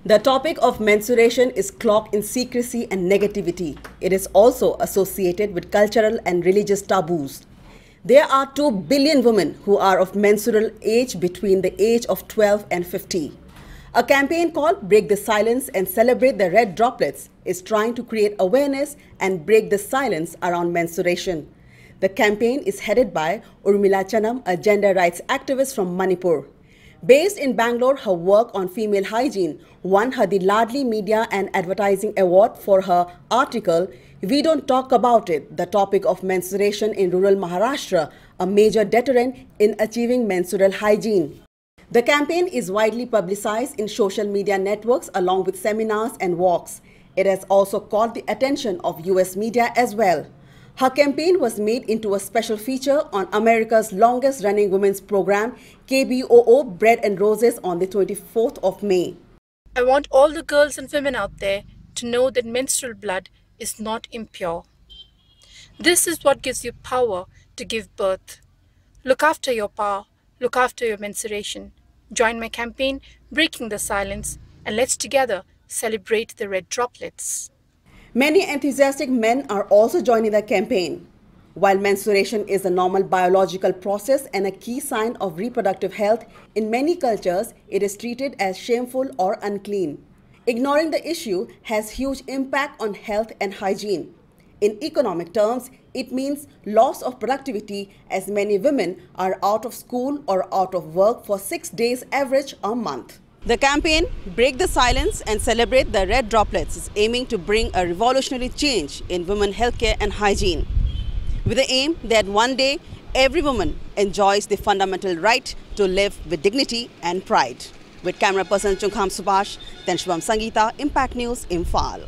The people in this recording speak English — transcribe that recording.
The topic of menstruation is cloaked in secrecy and negativity. It is also associated with cultural and religious taboos. There are 2 billion women who are of menstrual age between the age of 12 and 50. A campaign called Break the Silence and Celebrate the Red Droplets is trying to create awareness and break the silence around menstruation. The campaign is headed by Urmila Chanam, a gender rights activist from Manipur. Based in Bangalore, her work on female hygiene won her the Ladli Media and Advertising Award for her article, "We Don't Talk About It, the topic of menstruation in rural Maharashtra, a major deterrent in achieving menstrual hygiene." The campaign is widely publicized in social media networks along with seminars and walks. It has also caught the attention of US media as well. Her campaign was made into a special feature on America's longest-running women's program, KBOO Bread and Roses, on the 24th of May. I want all the girls and women out there to know that menstrual blood is not impure. This is what gives you power to give birth. Look after your power, look after your menstruation. Join my campaign, Breaking the Silence, and let's together celebrate the red droplets. Many enthusiastic men are also joining the campaign. While menstruation is a normal biological process and a key sign of reproductive health, in many cultures it is treated as shameful or unclean. Ignoring the issue has huge impact on health and hygiene. In economic terms, it means loss of productivity as many women are out of school or out of work for 6 days average a month. The campaign, Break the Silence and Celebrate the Red Droplets, is aiming to bring a revolutionary change in women healthcare and hygiene, with the aim that one day every woman enjoys the fundamental right to live with dignity and pride. With camera person Chunkham Subhash, then Shubham Sangeeta, Impact News, Imphal.